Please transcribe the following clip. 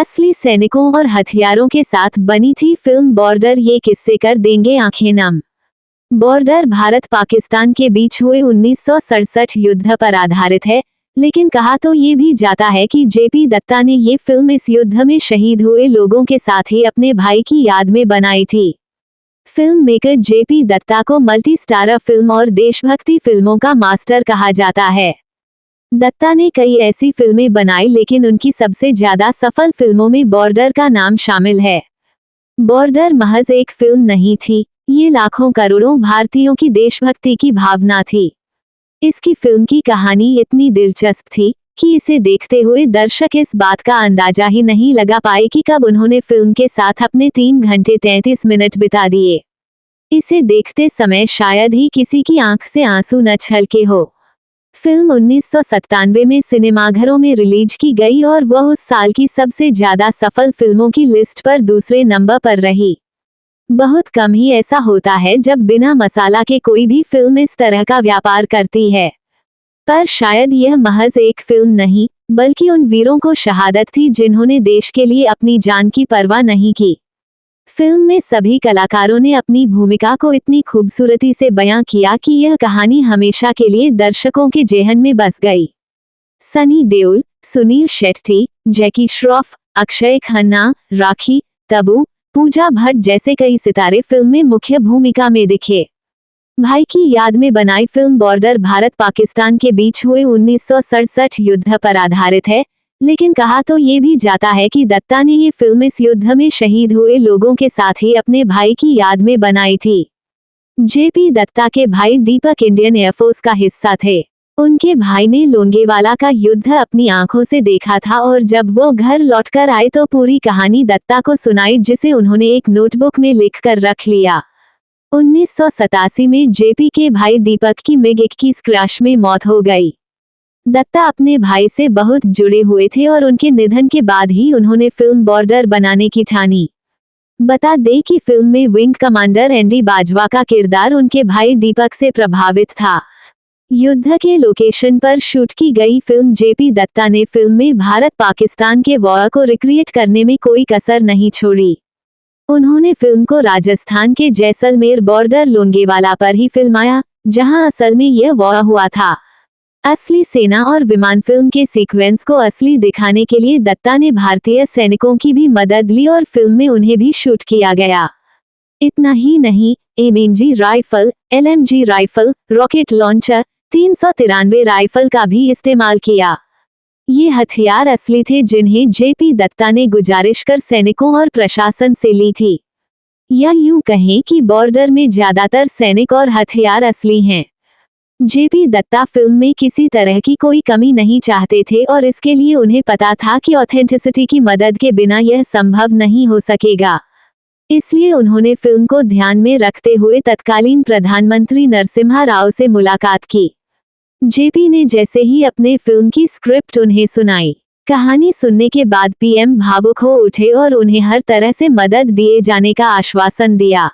असली सैनिकों और हथियारों के साथ बनी थी फिल्म बॉर्डर, ये किस्से कर देंगे आंखें नम। बॉर्डर भारत पाकिस्तान के बीच हुए 1967 युद्ध पर आधारित है, लेकिन कहा तो ये भी जाता है कि जेपी दत्ता ने ये फिल्म इस युद्ध में शहीद हुए लोगों के साथ ही अपने भाई की याद में बनाई थी। फिल्म मेकर जेपी दत्ता को मल्टी स्टारर फिल्म और देशभक्ति फिल्मों का मास्टर कहा जाता है। दत्ता ने कई ऐसी फिल्में बनाई, लेकिन उनकी सबसे ज्यादा सफल फिल्मों में बॉर्डर का नाम शामिल है। बॉर्डर महज एक फिल्म नहीं थी, ये लाखों करोड़ों भारतीयों की देशभक्ति की भावना थी। इसकी फिल्म की कहानी इतनी दिलचस्प थी कि इसे देखते हुए दर्शक इस बात का अंदाजा ही नहीं लगा पाए कि कब उन्होंने फिल्म के साथ अपने 3 घंटे 33 मिनट बिता दिए। इसे देखते समय शायद ही किसी की आंख से आंसू न छलके हो। फिल्म 1997 में सिनेमाघरों में रिलीज की गई और वह उस साल की सबसे ज्यादा सफल फिल्मों की लिस्ट पर दूसरे नंबर पर रही। बहुत कम ही ऐसा होता है जब बिना मसाला के कोई भी फिल्म इस तरह का व्यापार करती है। पर शायद यह महज एक फिल्म नहीं, बल्कि उन वीरों को शहादत थी जिन्होंने देश के लिए अपनी जान की परवाह नहीं की। फिल्म में सभी कलाकारों ने अपनी भूमिका को इतनी खूबसूरती से बयां किया कि यह कहानी हमेशा के लिए दर्शकों के जेहन में बस गई। सनी देओल, सुनील शेट्टी, जैकी श्रॉफ, अक्षय खन्ना, राखी, तब्बू, पूजा भट्ट जैसे कई सितारे फिल्म में मुख्य भूमिका में दिखे। भाई की याद में बनाई फिल्म बॉर्डर भारत पाकिस्तान के बीच हुए 1967 युद्ध पर आधारित है, लेकिन कहा तो ये भी जाता है कि दत्ता ने ये फिल्म इस युद्ध में शहीद हुए लोगों के साथ ही अपने भाई की याद में बनाई थी। जेपी दत्ता के भाई दीपक इंडियन एयरफोर्स का हिस्सा थे। उनके भाई ने लोंगेवाला का युद्ध अपनी आंखों से देखा था और जब वो घर लौटकर आए तो पूरी कहानी दत्ता को सुनाई, जिसे उन्होंने एक नोटबुक में लिखकर रख लिया। 1987 में जेपी के भाई दीपक की मिग-21 क्रैश में मौत हो गई। दत्ता अपने भाई से बहुत जुड़े हुए थे और उनके निधन के बाद ही उन्होंने फिल्म बॉर्डर बनाने की ठानी। बता दें कि फिल्म में विंग कमांडर एनडी बाजवा का किरदार उनके भाई दीपक से प्रभावित था। युद्ध के लोकेशन पर शूट की गई फिल्म जेपी दत्ता ने फिल्म में भारत पाकिस्तान के वॉर को रिक्रिएट करने में कोई कसर नहीं छोड़ी। उन्होंने फिल्म को राजस्थान के जैसलमेर बॉर्डर लोंगेवाला पर ही फिल्माया, जहां असल में यह वॉर हुआ था। असली सेना और विमान फिल्म के सीक्वेंस को असली दिखाने के लिए दत्ता ने भारतीय सैनिकों की भी मदद ली और फिल्म में उन्हें भी शूट किया गया। इतना ही नहीं, MMG rifle, LMG rifle, rocket launcher, 393 rifle का भी इस्तेमाल किया। ये हथियार असली थे जिन्हें जेपी दत्ता ने गुजारिश कर सैनिकों और प्रशासन से ली थी। या यूं कहें कि बॉर्डर में ज्यादातर सैनिक और हथियार असली हैं। जेपी दत्ता फिल्म में किसी तरह की कोई कमी नहीं चाहते थे और इसके लिए उन्हें पता था कि ऑथेंटिसिटी की मदद के बिना यह संभव नहीं हो सकेगा। इसलिए उन्होंने फिल्म को ध्यान में रखते हुए तत्कालीन प्रधानमंत्री नरसिम्हा राव से मुलाकात की। जेपी ने जैसे ही अपने फिल्म की स्क्रिप्ट उन्हें सुनाई, कहानी सुनने के बाद पीएम भावुक हो उठे और उन्हें हर तरह से मदद दिए जाने का आश्वासन दिया।